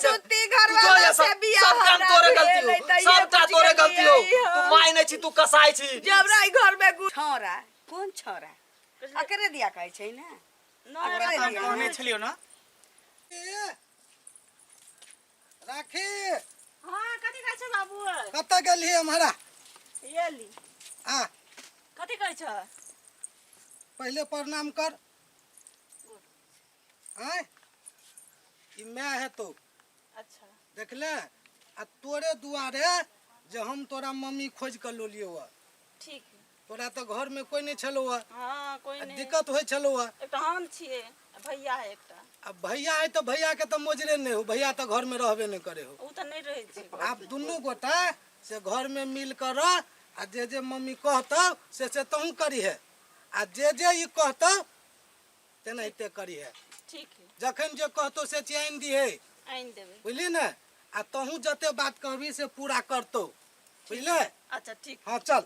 चाहे छे सब काम तोरे गलती हो सबटा तोरे गलती हो तू माय नै छी तू कसाई छी जबराई घर में छोरा कोन छोरा अकरे दिया कहै छै ना अकरे दिया कहने छलियो ना राखी हां कथि कहै छै बाबू कत गेली हमारा येली आ कथि कहै छ पहले प्रणाम कर आय ई मैं है तो अच्छा देख ले आ तोरे दुआरे जे हम तोरा मम्मी खोज कर लो लियो ठीक है तोरा तो घर में कोई नहीं छलो हां कोई नहीं दिक्कत होय छलो एकटा हम छिए भैया है एकटा अब भैया है तो भैया के तो मोजरे नहीं हो भैया तो घर में रहबे नहीं करे हो उ त नहीं रहे छै आप दुनू गोटा से घर में मिल कर रह आ जे मम्मी कहतो से तहू करी है आ जे ई कहतो तेनाहिते करी है ठीक है जखन जे कहतो से चैन दी है आइन देबे बुझली ना आ तहू जते बात कहबी से पूरा करतो बुझले अच्छा ठीक हाँ चल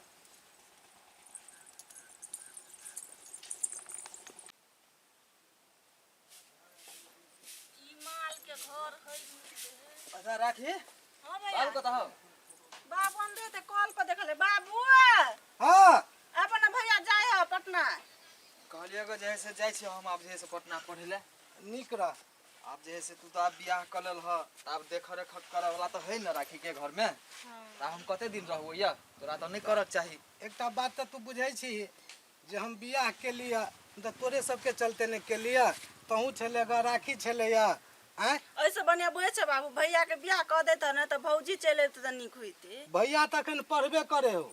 ई माल के घर है अच्छा राखी हां भैया बाबू कत हो बाबू अंदर ते कॉल पर देखले बाबू हाँ अपन भैया जाय है पटना कहलिए गो जे से जाय छी हम आब जे से पटना पढ़े ले निक रह अब जे से तू तो अब बियाह कर लेल ह तब देख रेख करे वाला तो है ना राखी के घर में त हम कते दिन रहबो या तोरा तो नहीं करक चाही एकटा बात तो तू बुझै छी जे हम बियाह के लिए तो तोरे सबके चलते नहीं के लिए तहू छलेगा राखी छलेया हैं ऐसे बढ़िया बुझे छ बाबू भैया के बियाह क देत न त भौजी चले त निक होइते भैया तखन पढ़बे करे हो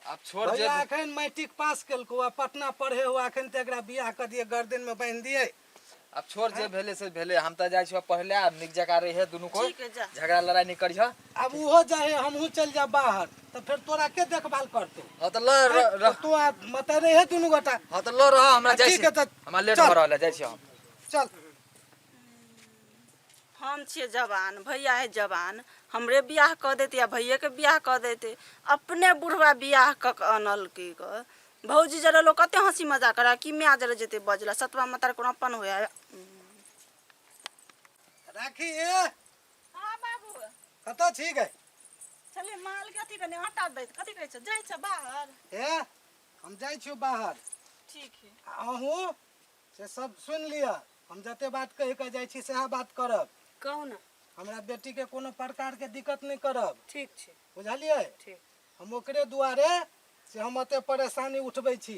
अब छोड़ जे भैया अखन मैट्रिक पास केलको आ पटना पढ़े हो अखन ते एकरा बियाह कर दिए गर्दन में बांध दिए अब छोड़ जे भेले से भेले हम त जाय छी पढ़ले अब निक जगह रहे दुनु को ठीक है जा झगड़ा लड़ाई नहीं करिह अब उहो जाए हमहू चल जा बाहर तो फिर तोरा के देखभाल करतो ह त ल तू मत रहे दुनू गोटा ह त ल रह हमरा जाय ठीक है छी त हमरा लेट चल। हो रहल जाय छी हम चल हम छिए जवान भैया है जवान हमरे बियाह क देते या भैया के बियाह क देते अपने बुढ़वा बियाह क अनल के भौजी जरा लोग कते हंसी मजाक करा कि मैं जरा जेते बजला सतवा मतर कोन अपन होया राखी हां बाबू कत ठीक है चले माल के अथी कने हटा दे कथि कहै छ जाय छ बाहर ए हम जाय छियो बाहर ठीक है अहू से सब सुन लिया हम जते बात कह के जाय छी सेहा बात करब कहू ना हमरा बेटी के कोनो प्रकार के दिक्कत नहीं करब ठीक छै बुझलिए ठीक हम ओकरे दुआरे से हम अते परेशानी उठबै छी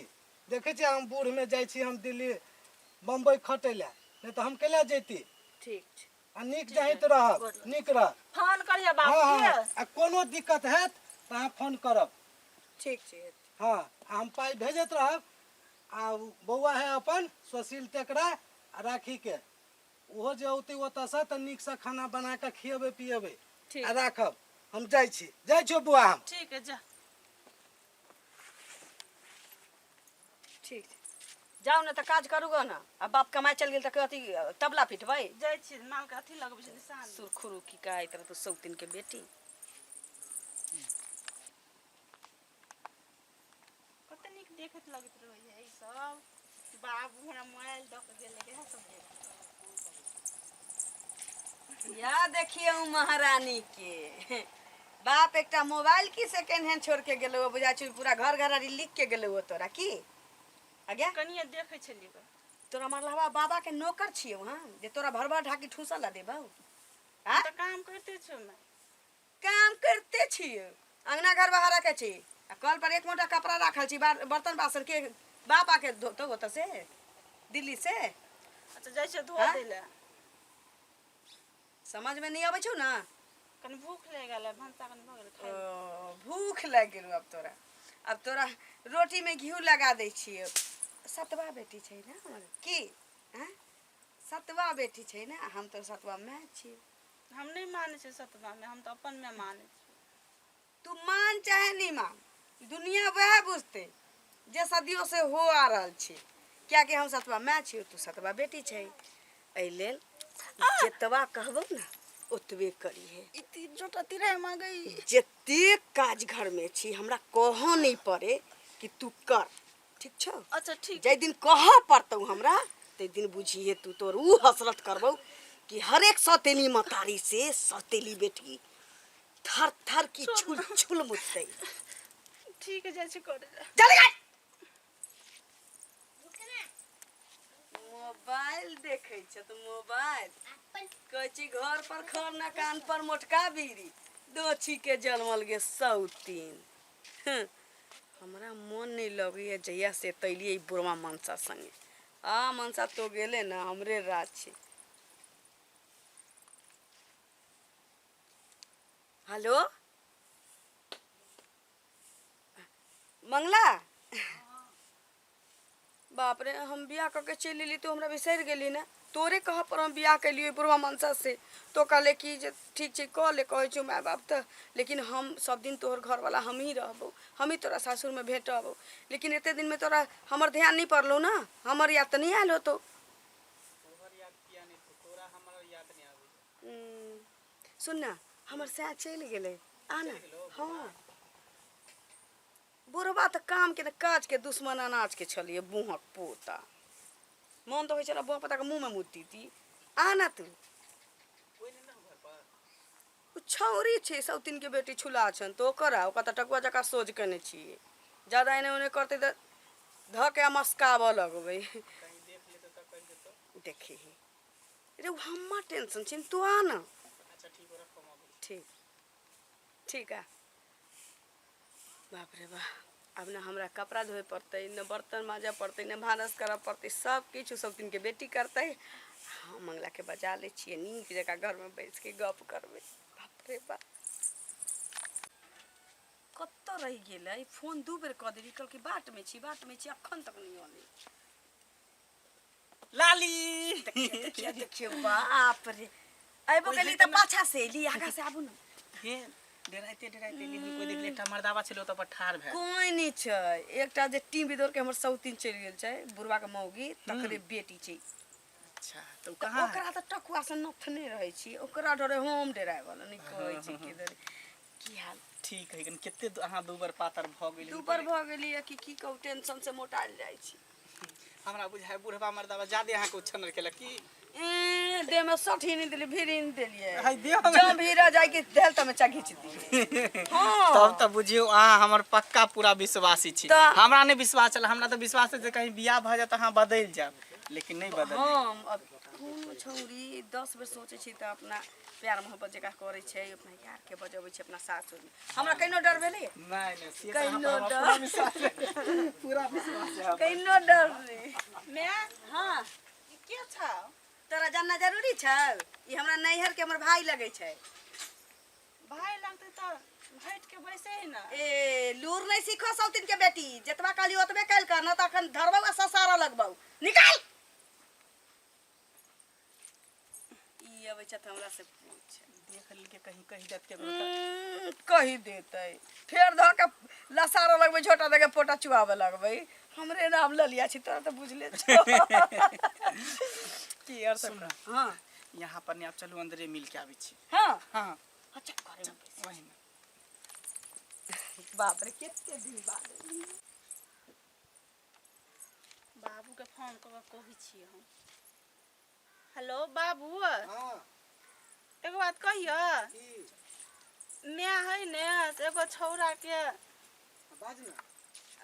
देखे छी हम बूढ़ में जाय छी हम दिल्ली बम्बई खटे ला नहीं तो हम केला जैती ठीक छै आ निक जाहित रहब निक रह फोन करिया बाबू हाँ के हाँ आ कोनो दिक्कत हैत तो अहाँ फोन करब ठीक छै हाँ हम पाई भेजत रहब आ बौआ है अपन सुशील तेकरा आ राखी के ओहो जे औते ओतऽ से त निक से खाना बना के खियेबे पियेबे ठीक आ राखब हम जाय छियो बुआ हम ठीक है जा ठीक जाओ ना तो काज करूगा ना अब बाप कमाए चल गेल त अथी तबला पिटबै जाय छी माल के अथी लगबै छै निशान सुरखुरु की कहै तरह तो सौतिन के बेटी कते निक देखत लगत रहै है ई सब बाबू हमरा मोबाइल द के गेल है सब या देखिए महारानी के बाप एकटा मोबाइल की सेकेंड हैंड छोड़ के गेलो बुझा छी पूरा घर घरारी लिख के गेलो तोरा की आगे कनिया देखे छलिए तोरा मरलवा बाबा के नौकर छियो हां जे तोरा भरभर ढाकी ठूसा ला देबौ हां त काम करते छौ मैं काम करते छियो अंगना घर बाहर रखे छी आ कल पर एक मोटा कपड़ा राखल छी बर्तन बासन के बापा के धोतो होत से दिल्ली से अच्छा जैसे धो देला समझ में नहीं आवे छौ ना कन भूख लग गेल भंसा कन भ गेल खाइ भूख लग गेल अब तोरा रोटी में घी लगा दै छियै सतवा बेटी छै ना हमर की हैं सतवा बेटी छै ना हम तो सतवा में छी हम नहीं माने छै सतवा में हम तो अपन में माने छी तू मान चाहे नहीं मान दुनिया वह बुझते जे सदियों से हो आ रहल छी क्या कि हम सतवा में छी तू सतवा बेटी छै ए लेल जेतवा कहबो ना ओतबे करी है इति जोटा तिरे मांगई जते काज घर में छी हमरा कहो नहीं पड़े कि तू कर ठीक छ अच्छा ठीक जै दिन कह पड़तौ हमरा ते दिन बुझिए तू तोर उ हसरत करबौ कि हर एक सौतेली मतारी से सौतेली बेटी थर थर की छुल छुल मुतई। ठीक है जैसे कर चल गए। मोबाइल देखे छ तो मोबाइल कची घर पर खर न कान पर मोटका बीरी दोछी के जलमल गे सौतीन। हमरा मन नहीं लगे जहिया से तैलिए बुढ़वा मनसा संगे। आ मनसा तो गेले ना हमरे राज छे। हेलो मंगला बाप रे हम बियाह करके चल ली तो हमरा बिसर गेली ना। तोरे कह पर हम बियाह के लिए बुढ़वा मनसा से तो कहले कि जे ठीक छै कह ले कहे छु माय बाप त लेकिन हम सब दिन तोहर घर वाला हम ही रहबो हम ही तोरा सासुर में भेटबो लेकिन एते दिन में तोरा हमर ध्यान नहीं पड़लो ना हमर याद नहीं आलो तो तोहर याद किया नहीं तोरा हमर याद नहीं आवे। सुन ना हमर से चल गेले आना। हाँ बुढ़वा तो काम के काज के दुश्मन अनाज के छलिए बूहक पोता मन तो हो चला बुआ पता के मुंह में मुती थी। आना तू कोई नहीं ना घर पर छौरी छे सौतीन के बेटी छुला छन तो करा ओका त टकुआ जका सोच कने छिए ज्यादा एने ओने करते त ध के मस्काब लगबे। कहीं देख ले तो कह दे तो देखी रे हमर टेंशन छिन तू आना। अच्छा ठीक हो रखो मम्मी। ठीक ठीक है। बाप रे बा अब ना हमरा कपड़ा धोए पड़ते न बर्तन माजे पड़ते न भानस करे पड़ते सब किछु सब दिन के बेटी करते। हाँ मंगला के बजा ले छिए नीक जगह घर में बैठ के गप करबे। बाप रे बा कत्तो रह गेलै फोन दू बेर क देली कल की बाट में छी अखन तक नहीं आले। लाली देखियो बाप रे आइबो गेली त पाछा से एली आगा से आबू न। हे डराइते ली कोई देख ले एकटा मर्दावा छलो त पर ठार भे कोई नहीं छै एकटा जे टीम बिदोर के हमर सौतीन चल गेल छै बुढ़वा के मौगी तकरे बेटी छै। अच्छा तो कहां ओकरा त टकुआ से नथने रहै छी ओकरा डरे हम डराय वाला नहीं कहै छी कि डरे की हाल ठीक है केते अहाँ दू बार पातर भ गेली दुपर भ गेली की कहू टेंशन से मोटाल जाय छी। हमरा बुझाय बुढ़वा मर्दावा ज्यादा अहाँ को उछनर केला की ए दे में सठी नहीं दिली फिर इन देलिए हाय देह में जब भीरा जाय के देल त में चा घिच दी। हां तब त बुझियो अहाँ हमर पक्का पूरा विश्वासी छी। हमरा नहीं विश्वास चल हमरा त विश्वास है जे कहीं बियाह भ जात अहाँ बदल जाब लेकिन नहीं बदल। हम अब कोनो छौरी 10 बेर सोचे छी त अपना प्यार मोहब्बत जका करे छै अपना यार के बजबै छै अपना सासुर में हमरा कहिनो डर भेलै नहीं नहीं से कहिनो पूरा विश्वास पूरा विश्वास है। कहिनो डर नहीं। मैं हां क्या था तोरा जानना जरूरी छौ ई हमरा नैहर के हमर भाई लगै छै। भाई लगते तो भेट के बैसे ही ना ए लूर नहीं सीखो सौतीन के बेटी जतबा काली ओतबे काल कर न त अखन धरबौ आ ससारा लगबौ निकाल। ई अबै छ हमरा से पूछ देख ली के कहीं कहीं जात के कही देते फेर ध के लसारो लगबै छोटा दे के पोटा चुआवे लगबै हमरे नाम ललिया छी तोरा त बुझले छ। की यार सुन हां यहाँ पर ने आप चलो अंदरे मिल के आवे छी। हां हां अच्छा करे वही में बाप रे केते दिन बाद बाबू के फोन क के कहै छी हम। हेलो बाबू हां एगो बात कहियो की मैं है ने एगो छौरा के बाज ना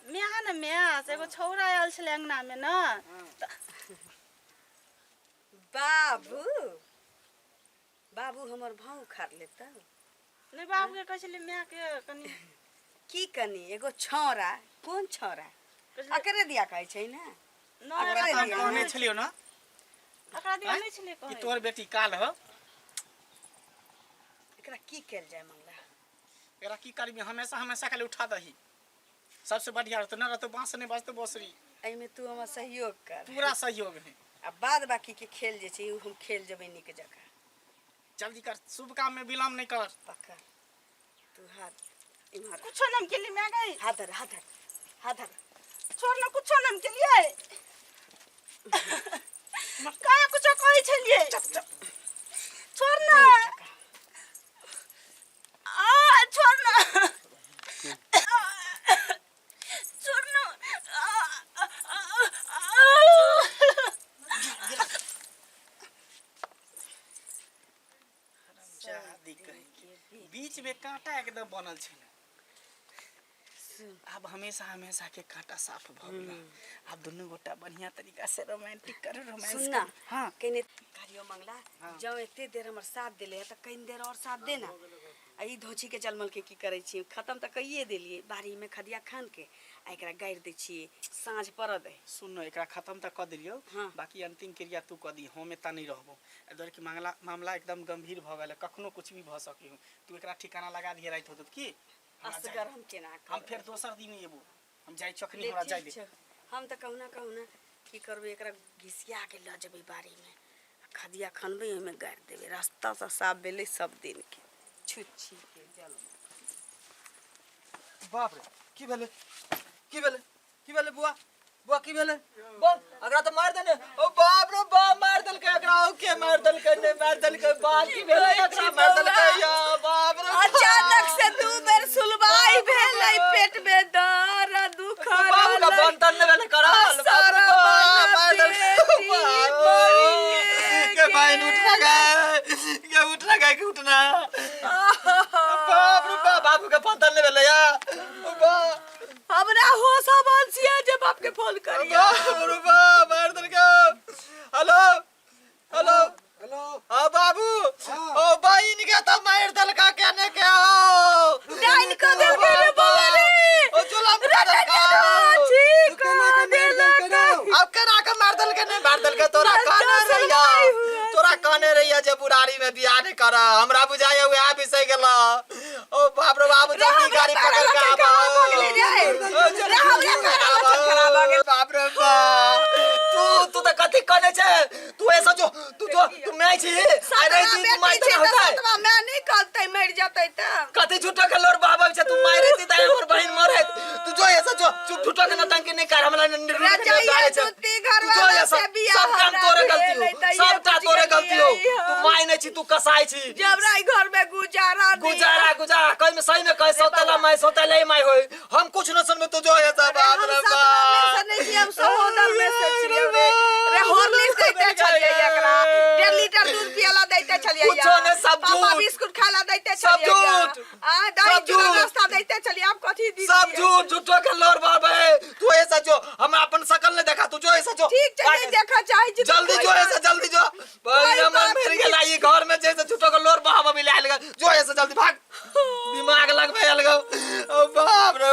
मैं है न मैं एगो छौरा आयल छले अंगना में न बाबू बाबू हमर भाव खार लेता नहीं बाबू के कहै छले मैं के कनी की कनी एगो छौरा कोन छौरा अकरे दिया कहै छै ना नहीं अकरे एकरा दिया कहने छलियो ना एकरा दिया हैं? नहीं छले कि कहै तोर बेटी काल हो एकरा की कैल जाय मंगला एकरा की करबी हमेशा हमेशा खाली उठा दही सबसे बढ़िया रहतो न रहतो बांस नहीं बजतो बांसुरी एमे तू हमर सहयोग कर पूरा सहयोग है। आ बाद बाकी के खेल जे छै उ हम खेल जेबै नीक जगह जल्दी कर शुभ काम में विलम्ब नहीं कर। पकड़ तू हाथ इमहर कुछ नाम के लिए मैं गई हाथ धर छोड़ ना कुछ नाम के लिए का कुछ कहै छलिए छोड़ ना छोड़ ना छोड़ ना दादी कहीं बीच में कांटा एकदम बनल छे अब हमेशा हमेशा के कांटा साफ भ गेल अब दोनों गोटा बढ़िया तरीका से रोमांटिक कर रोमांस सुनना हां कने कारियो मंगला जब एते देर हमर साथ देले त कहीं देर और साथ देना आ ई धोची के चलमल के की करे छी खत्म त कइए देलिए बारी में खदिया खान के आ एकरा गाड़ दे छी साँझ पर दे सुन एकरा खत्म त क दिलियो हाँ। बाकी अंतिम क्रिया तू क दी हम एता नहीं रहबो एदर के मामला एकदम गंभीर भ गेल कखनो कुछ भी भ सकी हूं तू एकरा ठिकाना लगा दिए रात होत की असगर हम केना हम फिर दोसर दिन एबो हम जाई चखनी हमरा जाई दे हम त कहूना की करबे एकरा घिसिया के ल जबे बारी में खदिया खनबे ओमे गाड़ देबे रास्ता से साफ बेले सब दिन के छुच्छी के जल बाप रे की भेले बुआ बुआ की भेले बोल अगरा तो मार देने ओ बाप रे बाप मार दल के अगरा ओ के मार दल के ने मार दल के बाल की भेले अगरा मार दल के या बाप रे अचानक से दू बेर सुलवाई भेलै पेट में दर्द दुख बाप का बंटन ने भेले करल सारा मार दल के भाई उठ ना गए के उठना बाप रे बाप के बंटन ने भेले या बाप हमरा होश हवाल छिया जे बाप के फोन करिया मार दल के हेलो हेलो हेलो हाँ बाबू ओ बहन के तो मार दल का कहने के हो डाइन को दे के बोले रे ओ चला मार दल का ठीक दे लगा अब केना के मार दल के नहीं मार दल के तोरा कहने रहिया जे बुढ़ारी में बियाह नहीं कर हमरा बुझाए हुए आ विषय गेला ओ बाप रे बाबू जल्दी गाड़ी पकड़ के आवा बाप रे बाप तू तो कथी कहने छे तू ऐसा जो तू मैं छी अरे जी तू मार दे होता मैं नहीं कहते मर जाते त कथी झूठो के लोर बाबा छे तू मारे ती ताई और बहन मरे तू जो ऐसा जो चुप झूठो के नतंकी नहीं कर हमरा राजा जुती घर वाला से बियाह सब काम तोरे गलती हो सबटा तोरे गलती हो तू माय नहीं छी तू कसाई छी जब राई घर में गुजारा कहीं में सही में कह सौतेला मैं सौतेला ही मैं होई हम कुछ न सुन में तू जो ऐसा बाप रे बाप नहीं छी हम सहोदर में से छी रे हॉर्लिक्स देते चलिए एकरा 1.5 लीटर दूध पियाला देते चलिए कुछ ने सब पापा झूठ बिस्कुट खाला देते सब चलिए झूठ आ दही सब चूड़ा झूठ। नाश्ता देते चलिए आप कथी दी सब झूठो के लोर बाबा तू ऐसा जो हम अपन शकल ने देखा तू जो ऐसा जो ठीक चलिए देखा चाहे जी जल्दी जो ऐसा जल्दी जो भाई हम मेरे के लाई घर में जैसे झूठो के लोर बाबा मिला लेगा जो ऐसा जल्दी भाग दिमाग लगवे लगा ओ बाप रे